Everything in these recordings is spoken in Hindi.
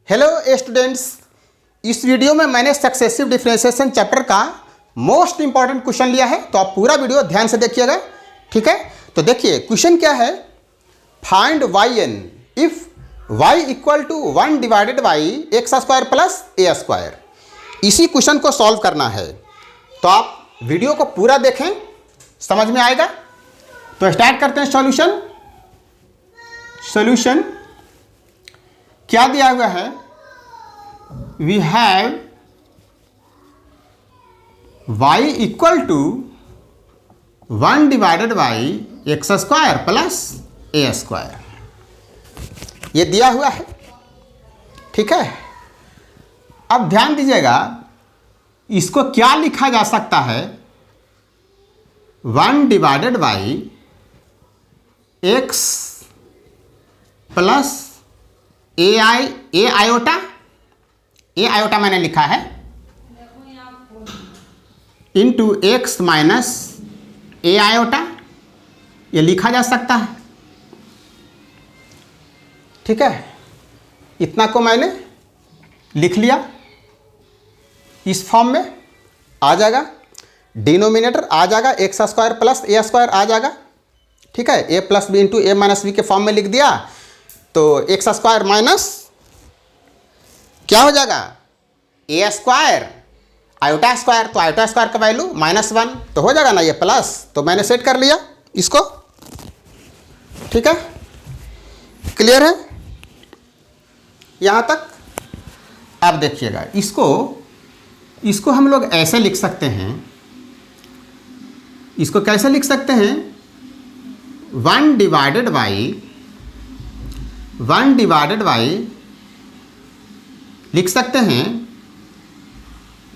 हेलो स्टूडेंट्स, इस वीडियो में मैंने सक्सेसिव डिफरेंशिएशन चैप्टर का मोस्ट इंपॉर्टेंट क्वेश्चन लिया है, तो आप पूरा वीडियो ध्यान से देखिएगा। ठीक है, तो देखिए क्वेश्चन क्या है। Find y n if y equal to 1 divided by x square plus a square. इसी क्वेश्चन को सॉल्व करना है, तो आप वीडियो को पूरा देखें, समझ में आएगा। तो स्टार्ट करते हैं सॉल्यूशन क्या दिया हुआ है। We have y equal to 1 divided by x square plus a square, ये दिया हुआ है। ठीक है, अब ध्यान दीजिएगा, इसको क्या लिखा जा सकता है। 1 divided by x plus a iota मैंने लिखा है into x minus a iota, ये लिखा जा सकता है। ठीक है, इतना को मैंने लिख लिया, इस फॉर्म में आ जाएगा। डिनोमिनेटर आ जाएगा x square plus a square आ जाएगा। ठीक है, ए प्लस बी इंटू ए माइनस बी के फॉर्म में लिख दिया, तो एक्स स्क्वायर माइनस क्या हो जाएगा ए स्क्वायर आयोटा स्क्वायर, तो आयोटा स्क्वायर का वैल्यू -1, तो हो जाएगा ना ये प्लस, तो मैंने सेट कर लिया इसको। ठीक है, क्लियर है यहाँ तक। अब देखिएगा, इसको हम लोग ऐसे लिख सकते हैं। इसको कैसे लिख सकते हैं। 1 डिवाइडेड बाई लिख सकते हैं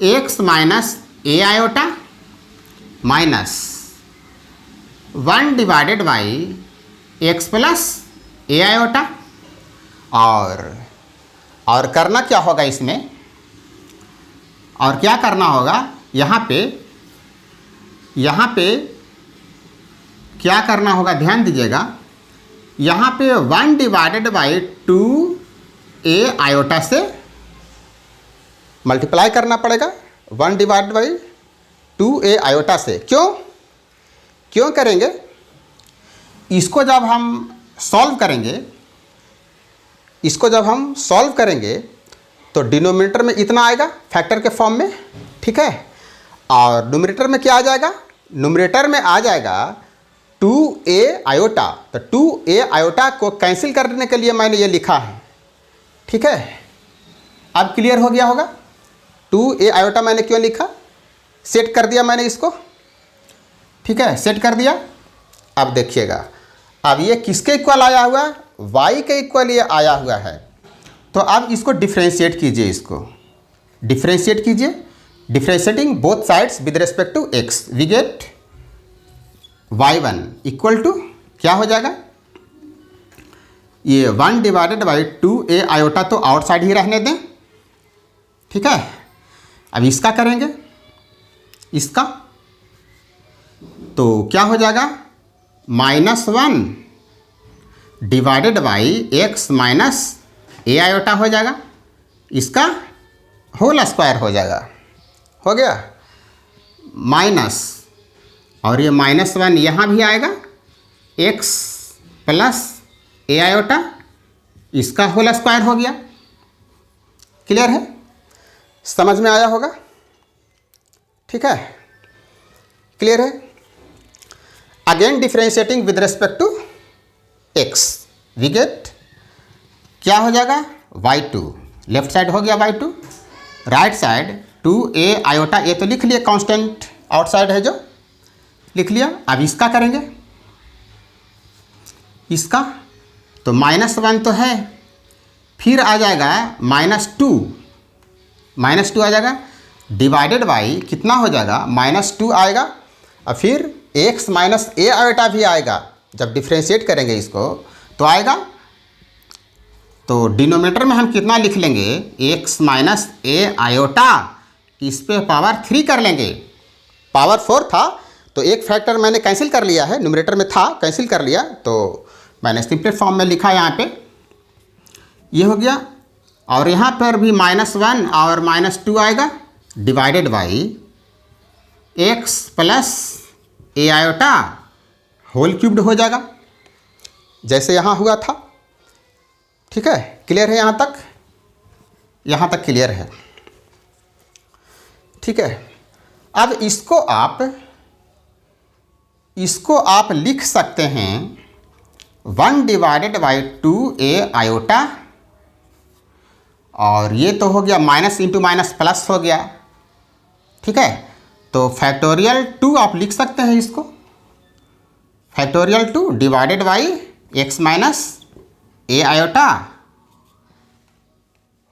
x minus a iota minus 1 divided by x plus a iota. और करना क्या होगा इसमें, और क्या करना होगा यहाँ पे क्या करना होगा, ध्यान दीजिएगा। यहाँ पे 1 डिवाइडेड बाई 2a आयोटा से मल्टीप्लाई करना पड़ेगा। 1 डिवाइडेड बाई 2a आयोटा से क्यों करेंगे। इसको जब हम सॉल्व करेंगे तो डिनोमिनेटर में इतना आएगा फैक्टर के फॉर्म में। ठीक है, और न्यूमरेटर में क्या आ जाएगा, न्यूमरेटर में आ जाएगा 2a आयोटा, तो 2a आयोटा को कैंसिल करने के लिए मैंने ये लिखा है। ठीक है, अब क्लियर हो गया होगा। 2a आयोटा मैंने क्यों लिखा, सेट कर दिया मैंने इसको। ठीक है, सेट कर दिया। अब देखिएगा, अब ये किसके इक्वल आया हुआ है, y के इक्वल ये आया हुआ है। तो अब इसको डिफ्रेंशिएट कीजिए, differentiating both sides with respect to x, we get y1 equal to क्या हो जाएगा, ये 1 डिवाइडेड बाई 2a आयोटा तो आउटसाइड ही रहने दें। ठीक है, अब इसका करेंगे, इसका तो क्या हो जाएगा, -1 divided by x minus a iota हो जाएगा, इसका होल स्क्वायर हो जाएगा, हो गया माइनस, और ये -1 यहाँ भी आएगा, एक्स प्लस ए आयोटा, इसका होल स्क्वायर हो गया। क्लियर है, समझ में आया होगा। ठीक है, क्लियर है। Again differentiating with respect to x, we get क्या हो जाएगा, y2, लेफ्ट साइड हो गया y2, right side 2a iota, ये तो लिख लिया कांस्टेंट, आउटसाइड है जो लिख लिया। अब इसका करेंगे, इसका तो -1 तो है, फिर आ जाएगा -2 आ जाएगा, डिवाइडेड बाई कितना हो जाएगा, -2 आएगा, और फिर x माइनस ए आयोटा भी आएगा। जब डिफ्रेंशिएट करेंगे इसको तो आएगा, तो डिनोमिनेटर में हम कितना लिख लेंगे, x माइनस ए आयोटा, इस पे पावर 3 कर लेंगे। पावर 4 था तो एक फैक्टर मैंने कैंसिल कर लिया है, न्यूमरेटर में था कैंसिल कर लिया, तो मैंने सिंपल फॉर्म में लिखा यहाँ पे। ये हो गया और यहाँ पर भी -1 और -2 आएगा, divided by x plus a iota whole cubed हो जाएगा, जैसे यहाँ हुआ था। ठीक है, क्लियर है यहाँ तक? यहाँ तक क्लियर है? ठीक है। अब इसको आप लिख सकते हैं 1 डिवाइडेड बाई 2a आयोटा, और ये तो हो गया माइनस इंटू माइनस प्लस हो गया। ठीक है, तो फैक्टोरियल 2 आप लिख सकते हैं इसको, factorial 2 divided by x minus a iota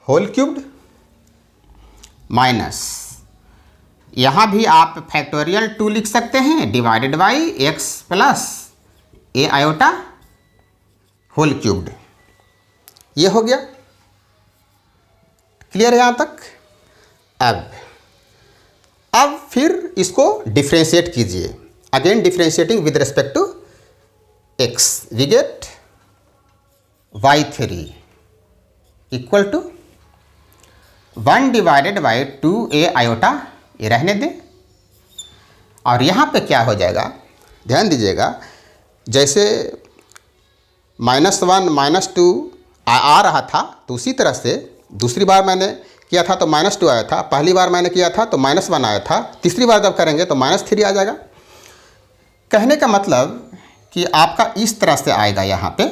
whole cubed, minus यहाँ भी आप फैक्टोरियल 2 लिख सकते हैं divided by x plus a iota whole cubed. ये हो गया, क्लियर है यहाँ तक? अब फिर इसको डिफ्रेंशिएट कीजिए, again differentiating with respect to x, we get y3 equal to 1 divided by 2a iota, ये रहने दें। और यहाँ पे क्या हो जाएगा, ध्यान दीजिएगा, जैसे -1 -2 आ रहा था, तो उसी तरह से दूसरी बार मैंने किया था तो -2 आया था, पहली बार मैंने किया था तो -1 आया था, तीसरी बार जब करेंगे तो -3 आ जाएगा। कहने का मतलब कि आपका इस तरह से आएगा, यहाँ पे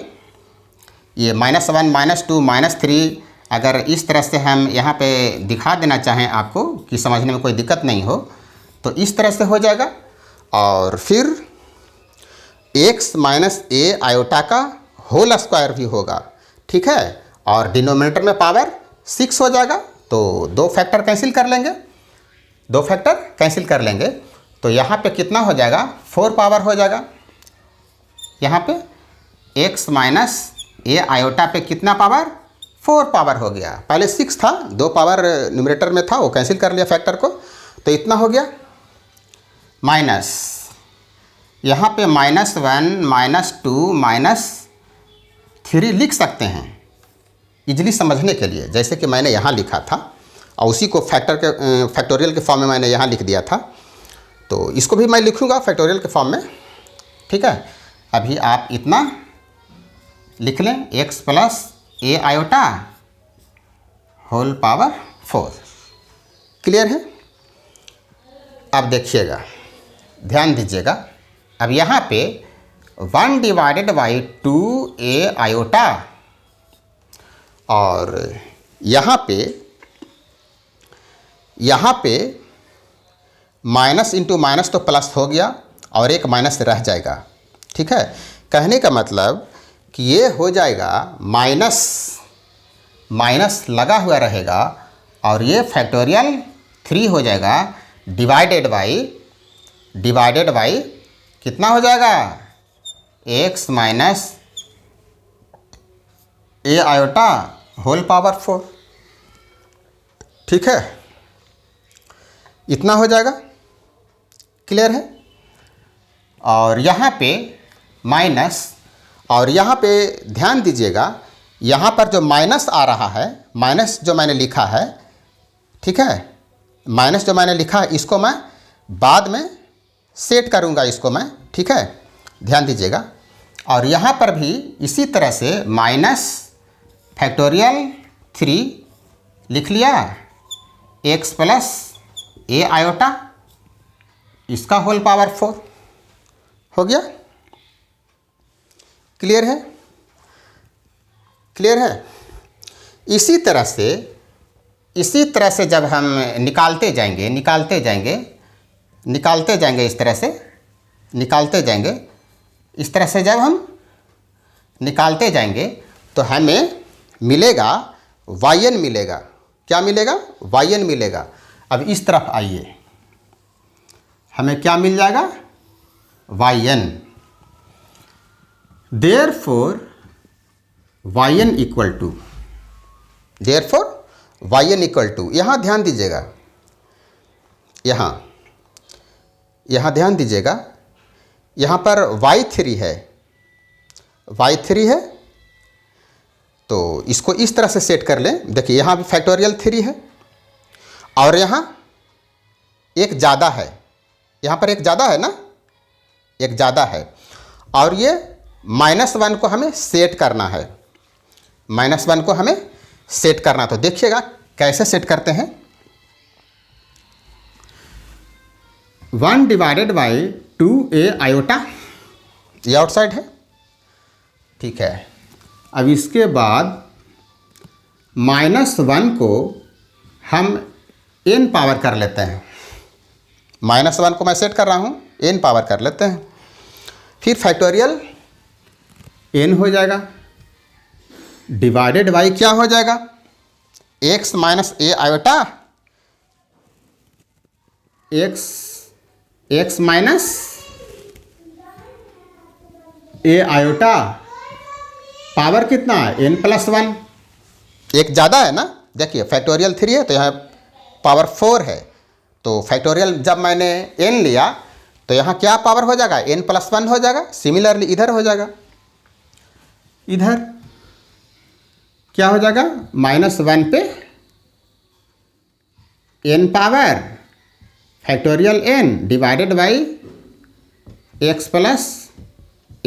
ये -1 -2 -3, अगर इस तरह से हम यहाँ पे दिखा देना चाहें आपको कि समझने में कोई दिक्कत नहीं हो, तो इस तरह से हो जाएगा। और फिर x माइनस ए आयोटा का होल स्क्वायर भी होगा। ठीक है, और डिनोमिनेटर में पावर 6 हो जाएगा, तो 2 फैक्टर कैंसिल कर लेंगे, 2 फैक्टर कैंसिल कर लेंगे, तो यहाँ पे कितना हो जाएगा, 4 पावर हो जाएगा। यहाँ पे x माइनस ए आयोटा पे कितना पावर, 4 पावर हो गया। पहले 6 था, 2 पावर न्यूमरेटर में था, वो कैंसिल कर लिया फैक्टर को, तो इतना हो गया। माइनस यहाँ पे -1 -2 -3 लिख सकते हैं इजली समझने के लिए, जैसे कि मैंने यहाँ लिखा था और उसी को फैक्टोरियल के फॉर्म में मैंने यहाँ लिख दिया था, तो इसको भी मैं लिखूँगा फैक्टोरियल के फॉर्म में। ठीक है, अभी आप इतना लिख लें, x plus a iota whole power 4। Clear है? अब देखिएगा, ध्यान दीजिएगा, अब यहाँ पे 1 डिवाइडेड बाई 2a आयोटा, और यहाँ पे माइनस इंटू माइनस तो प्लस हो गया और एक माइनस रह जाएगा। ठीक है, कहने का मतलब कि ये हो जाएगा माइनस माइनस लगा हुआ रहेगा, और ये फैक्टोरियल 3 हो जाएगा डिवाइडेड बाई कितना हो जाएगा, x minus a iota whole power 4। ठीक है, इतना हो जाएगा। क्लियर है? और यहाँ पे माइनस, और यहाँ पे ध्यान दीजिएगा, यहाँ पर जो माइनस आ रहा है, माइनस जो मैंने लिखा है, ठीक है, माइनस जो मैंने लिखा है इसको मैं बाद में सेट करूँगा इसको मैं। ठीक है, ध्यान दीजिएगा। और यहाँ पर भी इसी तरह से माइनस फैक्टोरियल 3 लिख लिया, x प्लस ए आयोटा, इसका होल पावर 4 हो गया। क्लियर है? क्लियर है? इसी तरह से जब हम निकालते जाएंगे इस तरह से निकालते जाएंगे, इस तरह से जब हम निकालते जाएंगे तो हमें मिलेगा yn मिलेगा। क्या मिलेगा? yn मिलेगा। अब इस तरफ आइए, हमें क्या मिल जाएगा? yn। Therefore yn equal to, यहाँ ध्यान दीजिएगा, यहाँ ध्यान दीजिएगा, यहाँ पर y3 है, तो इसको इस तरह से सेट कर लें। देखिए यहाँ भी फैक्टोरियल 3 है और यहाँ एक ज़्यादा है, यहाँ पर एक ज़्यादा है ना, एक ज़्यादा है, और ये -1 को हमें सेट करना है, -1 को हमें सेट करना। तो देखिएगा कैसे सेट करते हैं। 1 डिवाइडेड बाई 2a आयोटा, ये आउटसाइड है, ठीक है। अब इसके बाद -1 को हम n पावर कर लेते हैं, -1 को मैं सेट कर रहा हूँ, n पावर कर लेते हैं। फिर फैक्टोरियल n हो जाएगा डिवाइडेड बाई क्या हो जाएगा, x minus a iota, x minus a iota, power कितना है n+1, एक ज़्यादा है ना। देखिए फैक्टोरियल 3 है तो यहाँ पावर 4 है, तो फैक्टोरियल जब मैंने n लिया तो यहाँ क्या पावर हो जाएगा, n+1 हो जाएगा। सिमिलरली इधर हो जाएगा, इधर क्या हो जाएगा, -1 पे n power factorial n divided by x plus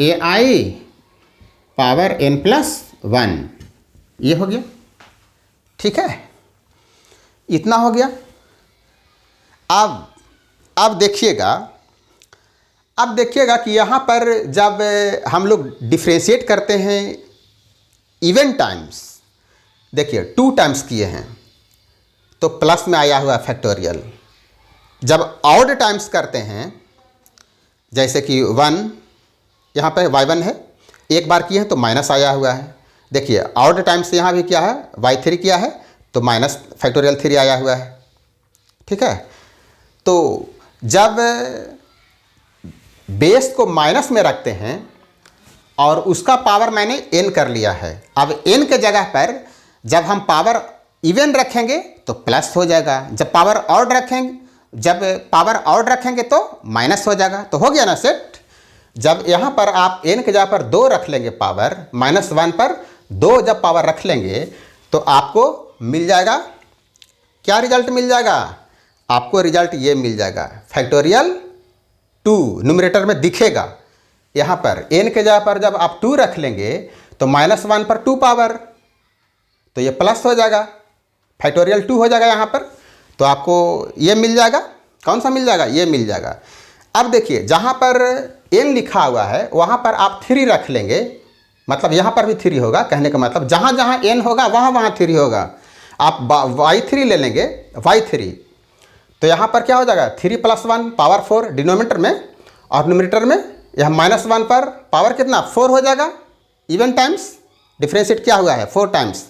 ai power n+1, ये हो गया, ठीक है, इतना हो गया। अब देखिएगा कि यहाँ पर जब हम लोग डिफ्रेंशिएट करते हैं इवन टाइम्स, देखिए 2 टाइम्स किए हैं तो प्लस में आया हुआ फैक्टोरियल। जब ऑड टाइम्स करते हैं, जैसे कि 1 यहाँ पर y1 है, एक बार किए हैं तो माइनस आया हुआ है। देखिए ऑड टाइम्स यहाँ भी क्या है, y3 किया है तो माइनस फैक्टोरियल 3 आया हुआ है, ठीक है। तो जब बेस को माइनस में रखते हैं और उसका पावर मैंने n कर लिया है, अब n के जगह पर जब हम पावर इवन रखेंगे तो प्लस हो जाएगा, जब पावर ऑड रखेंगे तो माइनस हो जाएगा। तो हो गया ना सेट। जब यहाँ पर आप n के जगह पर 2 रख लेंगे पावर, -1 पर 2 जब पावर रख लेंगे तो आपको मिल जाएगा, क्या रिजल्ट मिल जाएगा, आपको रिजल्ट ये मिल जाएगा, फैक्टोरियल 2 न्यूमरेटर में दिखेगा। यहाँ पर n के जगह पर जब आप 2 रख लेंगे तो -1 पर 2 पावर, तो ये प्लस हो जाएगा, फैक्टोरियल 2 हो जाएगा यहाँ पर। तो आपको ये मिल जाएगा, कौन सा मिल जाएगा, ये मिल जाएगा। अब देखिए जहाँ पर n लिखा हुआ है वहाँ पर आप 3 रख लेंगे, मतलब यहाँ पर भी 3 होगा, कहने का मतलब जहाँ जहाँ n होगा वहाँ वहाँ 3 होगा। आप y3 ले लेंगे, y3, तो यहाँ पर क्या हो जाएगा, 3+1 पावर 4 डिनोमिनेटर में, और न्यूमरेटर में यह -1 पर पावर कितना 4 हो जाएगा। इवन टाइम्स डिफ्रेंशिएट क्या हुआ है 4 टाइम्स,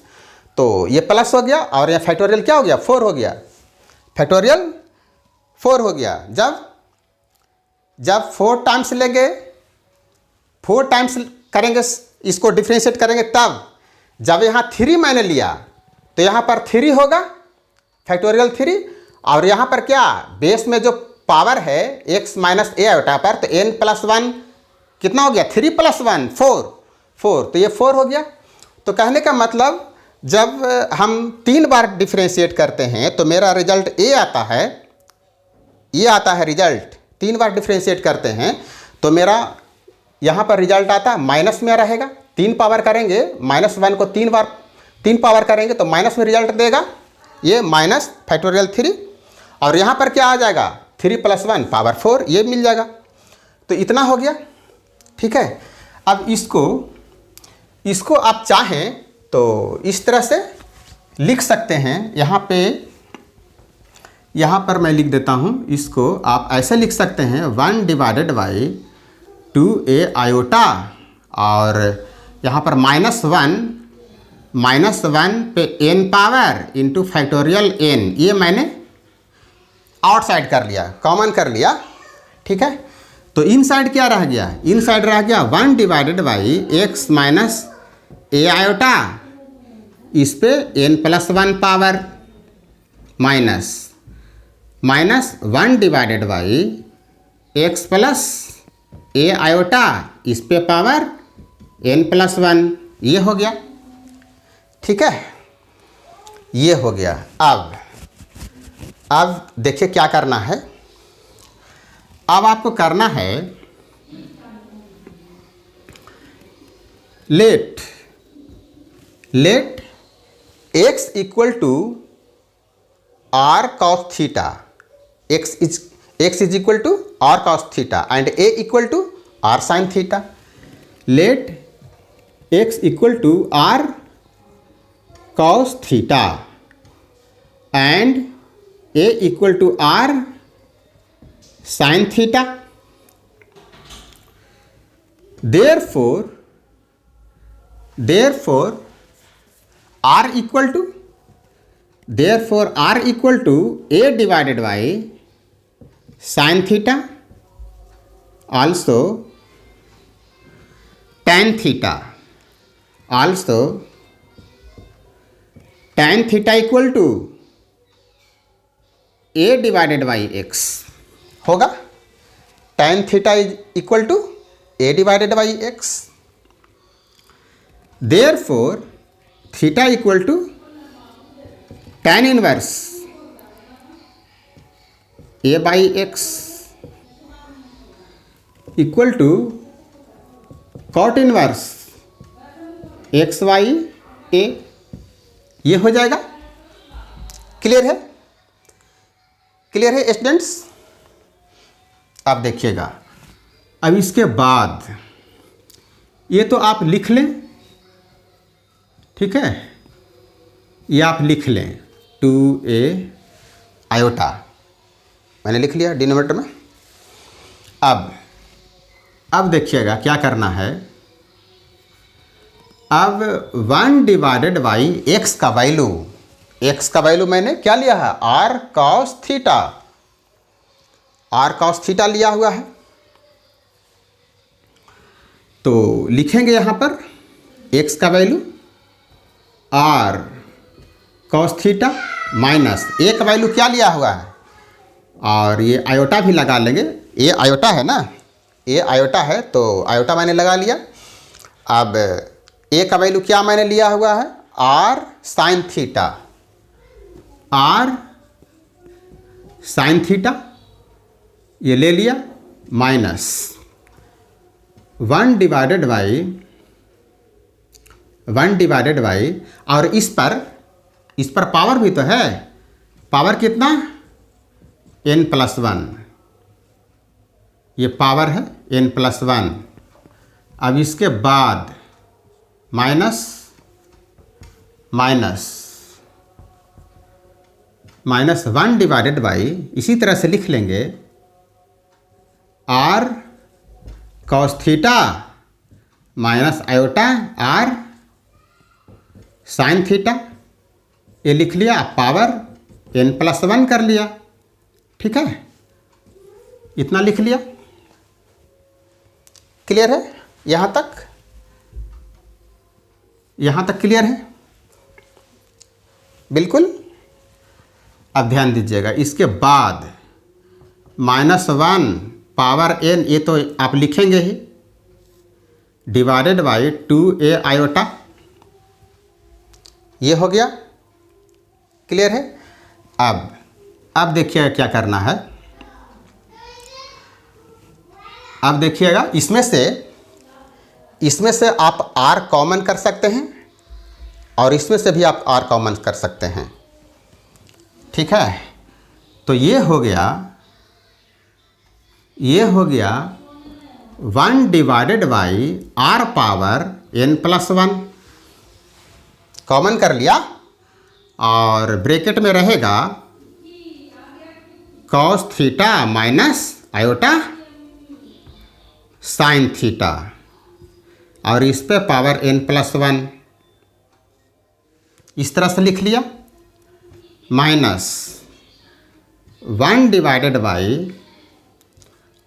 तो ये प्लस हो गया और यह फैक्टोरियल क्या हो गया 4 हो गया, फैक्टोरियल 4 हो गया। जब 4 टाइम्स लेंगे, 4 टाइम्स करेंगे, इसको डिफ्रेंशिएट करेंगे, तब जब यहाँ 3 मैंने लिया तो यहाँ पर 3 होगा फैक्टोरियल 3, और यहाँ पर क्या बेस में जो पावर है x माइनस a आयोटा पर, तो n+1 कितना हो गया 3+1 4, तो ये 4 हो गया। तो कहने का मतलब जब हम 3 बार डिफ्रेंशिएट करते हैं तो मेरा रिजल्ट a आता है, ये आता है रिजल्ट। 3 बार डिफ्रेंशिएट करते हैं तो मेरा यहाँ पर रिजल्ट आता है माइनस में रहेगा। 3 पावर करेंगे, -1 को 3 पावर करेंगे तो माइनस में रिजल्ट देगा, ये माइनस फैक्टोरियल 3, और यहाँ पर क्या आ जाएगा 3+1 पावर 4, ये मिल जाएगा। तो इतना हो गया, ठीक है। अब इसको आप चाहें तो इस तरह से लिख सकते हैं। यहाँ पर मैं लिख देता हूँ, इसको आप ऐसे लिख सकते हैं 1 डिवाइडेड बाई 2a आयोटा, और यहाँ पर -1 पे n power into factorial n, ये मैंने आउटसाइड कर लिया, कॉमन कर लिया, ठीक है। तो इनसाइड क्या रह गया, इनसाइड रह गया 1 divided by x minus a iota, इस पे n+1 power, minus 1 divided by x plus a iota, इस पे पावर n+1, ये हो गया। ठीक है, ये हो गया। अब देखिए क्या करना है। अब आपको करना है let x equal to r cos theta, x is equal to r cos theta and a equal to r sin theta. Let x equal to r cos theta and a equal to r sin theta. therefore r equal to a divided by sin theta, also tan theta, tan theta equal to a divided by x होगा। tan theta is equal to a divided by x, therefore theta equal to tan inverse a by x equal to cot inverse x by a। ये हो जाएगा। क्लियर है? क्लियर है स्टूडेंट्स? अब देखिएगा, अब इसके बाद ये तो आप लिख लें, ठीक है, ये आप लिख लें 2a आयोटा, मैंने लिख लिया डिनोमिनेटर में। अब देखिएगा क्या करना है। अब 1 डिवाइडेड बाई x का वैल्यू मैंने क्या लिया है, r cos थीटा लिया हुआ है। तो लिखेंगे यहाँ पर x का value r cos theta minus a का वैल्यू क्या लिया हुआ है, और ये आयोटा भी लगा लेंगे, ये आयोटा है ना, ये आयोटा है तो आयोटा मैंने लगा लिया। अब a का वैल्यू क्या मैंने लिया हुआ है, r sin थीटा, ये ले लिया, माइनस 1 डिवाइडेड बाई और इस पर पावर भी तो है, पावर कितना, n+1, ये पावर है n+1। अब इसके बाद माइनस 1 डिवाइडेड बाई, इसी तरह से लिख लेंगे r cos theta minus iota r sin theta, ये लिख लिया, पावर n+1 कर लिया, ठीक है, इतना लिख लिया। क्लियर है? यहाँ तक क्लियर है? बिल्कुल। अब ध्यान दीजिएगा, इसके बाद -1 पावर n, ये तो आप लिखेंगे ही, डिवाइडेड बाई 2a आयोटा, ये हो गया। क्लियर है? अब देखिएगा क्या करना है। अब देखिएगा, इसमें से आप r कॉमन कर सकते हैं और इसमें से भी आप r कॉमन कर सकते हैं, ठीक है। तो ये हो गया 1 divided by r power n+1, common कर लिया, और ब्रैकेट में रहेगा cos theta minus iota sin theta, और इस पे पावर n+1, इस तरह से लिख लिया, माइनस 1 डिवाइडेड बाई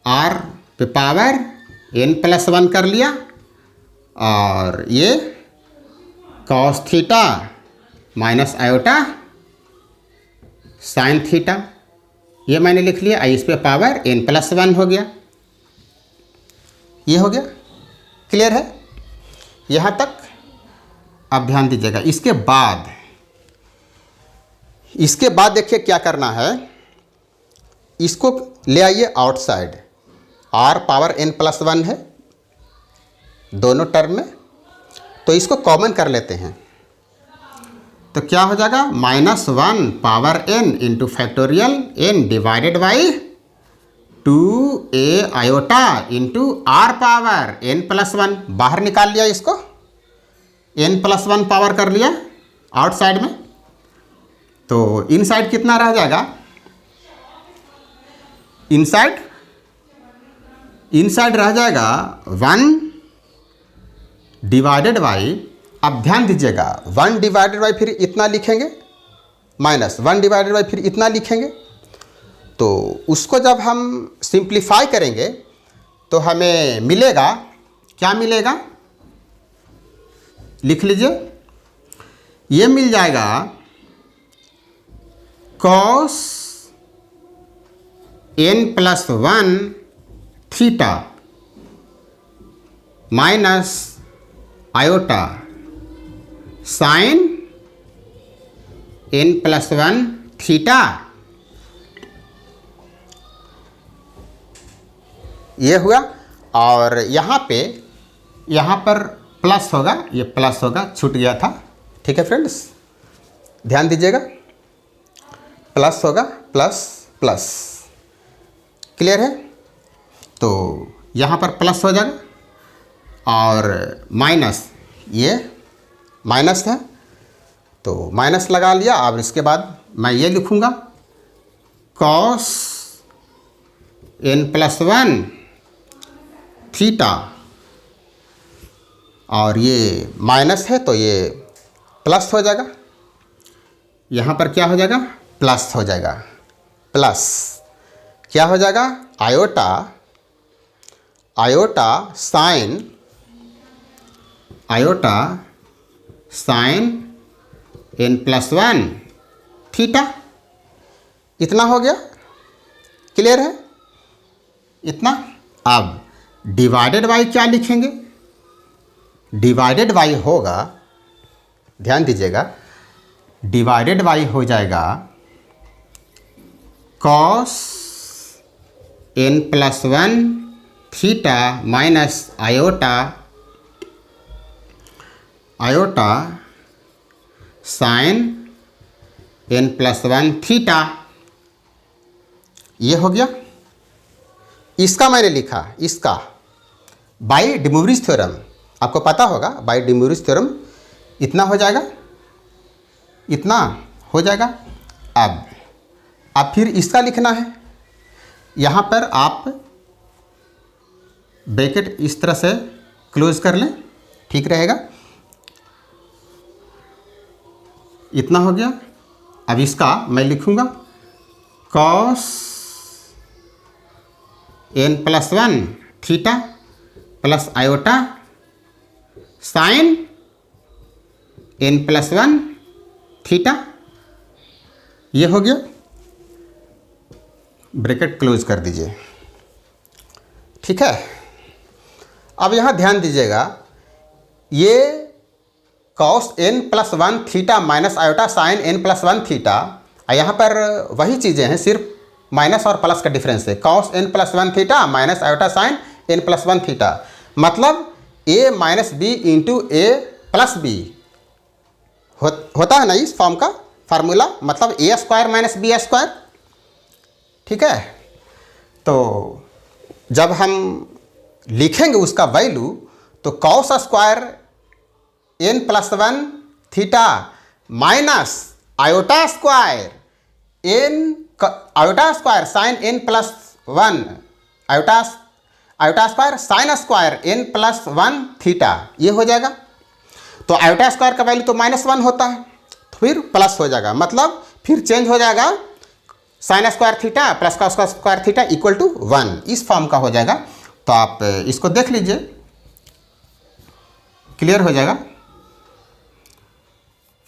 r पे पावर n+1 कर लिया, और ये cos theta minus iota sin theta, ये मैंने लिख लिया, इस पे पावर n+1 हो गया, ये हो गया। क्लियर है यहाँ तक? अब ध्यान दीजिएगा, इसके बाद देखिए क्या करना है, इसको ले आइए आउटसाइड। r पावर n+1 है दोनों टर्म में, तो इसको कॉमन कर लेते हैं। तो क्या हो जाएगा, -1 power n into factorial n divided by 2a iota into r power n+1। बाहर निकाल लिया इसको, n+1 पावर कर लिया आउटसाइड में। तो इनसाइड कितना रह जाएगा, इनसाइड रह जाएगा 1 डिवाइडेड बाई, अब ध्यान दीजिएगा 1 डिवाइडेड बाई फिर इतना लिखेंगे, -1 डिवाइडेड बाई फिर इतना लिखेंगे। तो उसको जब हम सिंप्लीफाई करेंगे तो हमें मिलेगा, क्या मिलेगा, लिख लीजिए, ये मिल जाएगा cos n+1 theta minus iota sine n+1 theta. ये हुआ, और यहाँ पर प्लस होगा, ये प्लस होगा, छूट गया था। ठीक है फ्रेंड्स, ध्यान दीजिएगा, प्लस होगा, प्लस प्लस, क्लियर है। तो यहाँ पर प्लस हो जाएगा, और माइनस, ये माइनस है तो माइनस लगा लिया। अब इसके बाद मैं ये लिखूँगा cos n+1 थीटा, और ये माइनस है तो ये प्लस हो जाएगा, यहाँ पर क्या हो जाएगा, प्लस हो जाएगा, प्लस क्या हो जाएगा, आयोटा साइन n+1 थीटा। इतना हो गया, क्लियर है इतना। अब डिवाइडेड बाई क्या लिखेंगे, डिवाइडेड बाई होगा, ध्यान दीजिएगा, डिवाइडेड बाई हो जाएगा cos n+1 theta minus iota sine n+1 theta. ये हो गया। इसका मैंने लिखा, इसका बाय डे मोवरेज थ्योरम, आपको पता होगा बाय डे मोवरेज थ्योरम इतना हो जाएगा, इतना हो जाएगा। अब फिर इसका लिखना है, यहाँ पर आप ब्रैकेट इस तरह से क्लोज कर लें, ठीक रहेगा। इतना हो गया। अब इसका मैं लिखूँगा cos n+1 theta plus iota sine n+1 theta. ये हो गया, ब्रैकेट क्लोज कर दीजिए, ठीक है। अब यहाँ ध्यान दीजिएगा, ये cos n+1 theta minus iota sine n+1 theta, यहाँ पर वही चीज़ें हैं, सिर्फ माइनस और प्लस का डिफरेंस है। cos n+1 theta minus iota sine n+1 theta, मतलब a minus b into a plus b होता है ना इस फॉर्म का फार्मूला, मतलब a square minus b square, ठीक है। तो जब हम लिखेंगे उसका वैल्यू, तो cos square n+1 theta minus iota square sine n+1 iota square sine square n+1 theta, ये हो जाएगा। तो आयोटा स्क्वायर का वैल्यू तो -1 होता है, तो फिर प्लस हो जाएगा, मतलब फिर चेंज हो जाएगा, साइन स्क्वायर थीटा प्लस का स्क्वायर थीटा इक्वल टू 1, इस फॉर्म का हो जाएगा। तो आप इसको देख लीजिए, क्लियर हो जाएगा।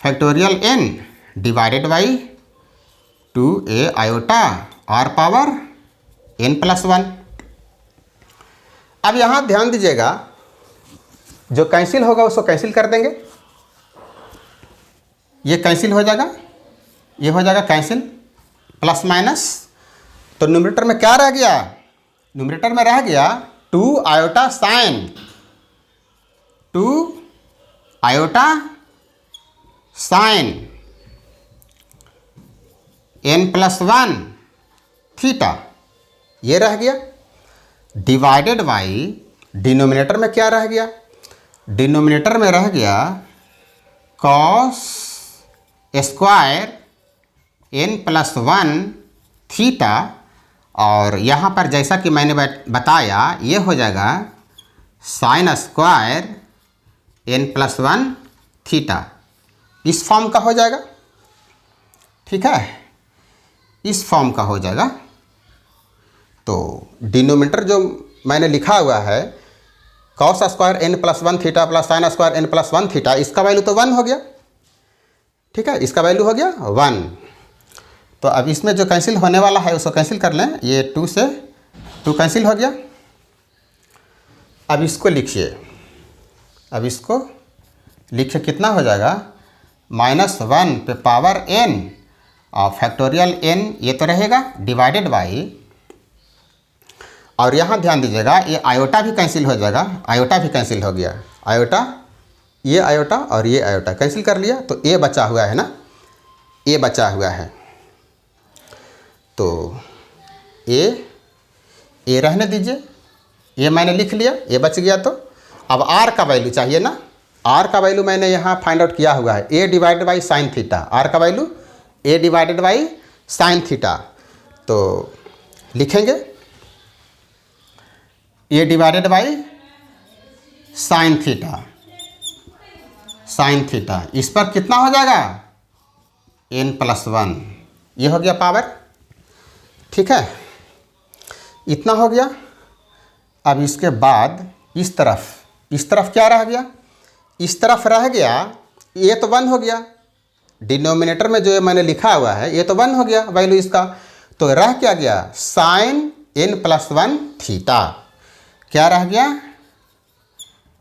Factorial n divided by 2a iota r power n+1। अब यहाँ ध्यान दीजिएगा, जो कैंसिल होगा उसको कैंसिल कर देंगे, ये कैंसिल हो जाएगा, ये हो जाएगा कैंसिल, प्लस माइनस। तो न्यूमरेटर में क्या रह गया, न्यूमरेटर में रह गया 2 iota sine, 2 iota sine n+1 theta, ये रह गया, डिवाइडेड बाई डिनोमिनेटर में क्या रह गया, डिनोमिनेटर में रह गया कॉस स्क्वायर n+1 थीटा, और यहाँ पर जैसा कि मैंने बताया ये हो जाएगा साइन स्क्वायर n+1 थीटा, इस फॉर्म का हो जाएगा। ठीक है, इस फॉर्म का हो जाएगा। तो डिनोमिनेटर जो मैंने लिखा हुआ है cos square n+1 theta plus sine square n+1 theta, इसका वैल्यू तो 1 हो गया। ठीक है, इसका वैल्यू हो गया 1। तो अब इसमें जो कैंसिल होने वाला है उसको कैंसिल कर लें, ये 2 से 2 कैंसिल हो गया। अब इसको लिखिए, अब इसको लिखिए, कितना हो जाएगा, -1 पे पावर n और फैक्टोरियल n, ये तो रहेगा, डिवाइडेड बाई, और यहाँ ध्यान दीजिएगा ये आयोटा भी कैंसिल हो जाएगा, आयोटा भी कैंसिल हो गया, आयोटा, ये आयोटा और ये आयोटा कैंसिल कर लिया, तो ए बचा हुआ है ना, ए बचा हुआ है। तो ए रहने दीजिए, ये मैंने लिख लिया, ये बच गया। तो अब आर का वैल्यू चाहिए ना, आर का वैल्यू मैंने यहाँ फाइंड आउट किया हुआ है, A divided by sine theta, R का value A divided by sine theta. तो लिखेंगे A divided by sine theta, sine theta, इस पर कितना हो जाएगा n+1, ये हो गया पावर। ठीक है, इतना हो गया। अब इसके बाद इस तरफ क्या रह गया, इस तरफ रह गया, ये तो 1 हो गया, डिनोमिनेटर में जो मैंने लिखा हुआ है ये तो 1 हो गया वैल्यू इसका, तो रह क्या गया साइन n+1 थीटा, क्या रह गया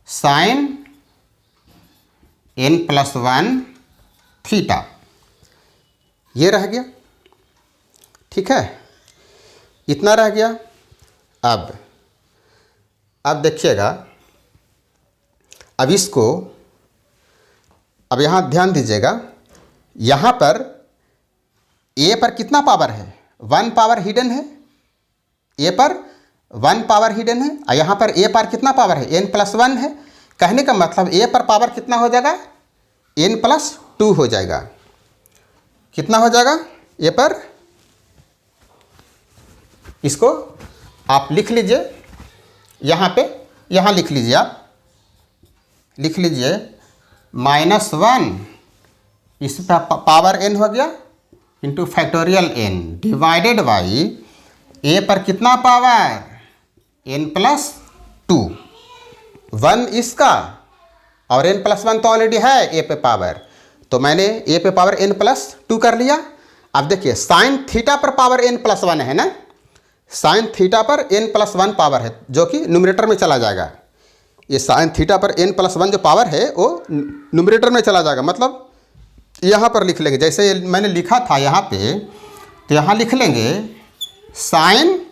साइन n+1 थीटा, ये रह गया। ठीक है, इतना रह गया। अब देखिएगा, अब इसको, अब यहाँ ध्यान दीजिएगा, यहाँ पर ए पर कितना पावर है, 1 पावर हिडन है, ए पर 1 पावर हिडन है, और यहाँ पर ए पर कितना पावर है, n+1 है। कहने का मतलब ए पर पावर कितना हो जाएगा, n+2 हो जाएगा। कितना हो जाएगा ए पर, इसको आप लिख लीजिए, यहाँ पे, यहाँ लिख लीजिए, आप लिख लीजिए -1, इस पर पावर n हो गया into factorial n divided by a पर कितना पावर, n+2, 1 इसका और n+1 तो ऑलरेडी है ए पे पावर, तो मैंने ए पे पावर n+2 कर लिया। अब देखिए साइन थीटा पर पावर n+1 है ना, साइन थीटा पर n+1 पावर है जो कि न्यूमरेटर में चला जाएगा। ये साइन थीटा पर n+1 जो पावर है वो न्यूमरेटर में चला जाएगा, मतलब यहाँ पर लिख लेंगे जैसे मैंने लिखा था यहाँ पे, तो यहाँ लिख लेंगे sign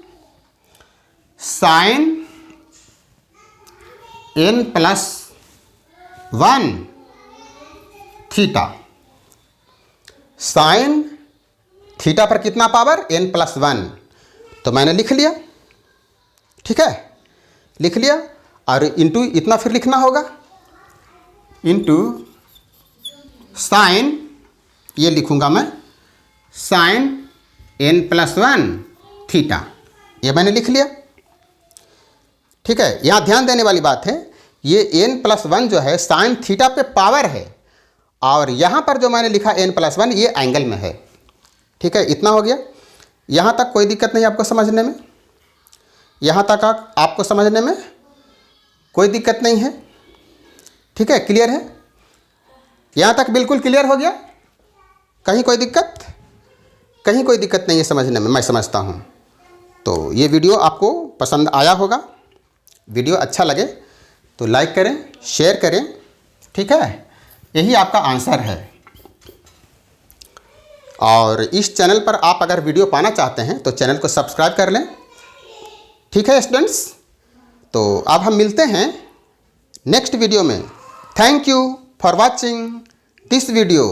n+1 theta, sine theta पर कितना पावर, n+1, तो मैंने लिख लिया। ठीक है, लिख लिया, और इंटू इतना फिर लिखना होगा, इंटू साइन, ये लिखूंगा मैं साइन n+1 थीटा, ये मैंने लिख लिया। ठीक है, यहाँ ध्यान देने वाली बात है, ये n+1 जो है साइन थीटा पे पावर है, और यहाँ पर जो मैंने लिखा n+1 ये एंगल में है। ठीक है, इतना हो गया। यहाँ तक कोई दिक्कत नहीं आपको समझने में, यहाँ तक आपको समझने में कोई दिक्कत नहीं है। ठीक है, क्लियर है, यहाँ तक बिल्कुल क्लियर हो गया, कहीं कोई दिक्कत, कहीं कोई दिक्कत नहीं है समझने में, मैं समझता हूँ। तो ये वीडियो आपको पसंद आया होगा, वीडियो अच्छा लगे तो लाइक करें, शेयर करें। ठीक है, यही आपका आंसर है। और इस चैनल पर आप अगर वीडियो पाना चाहते हैं तो चैनल को सब्सक्राइब कर लें। ठीक है स्टूडेंट्स, तो अब हम मिलते हैं नेक्स्ट वीडियो में। Thank you for watching this video.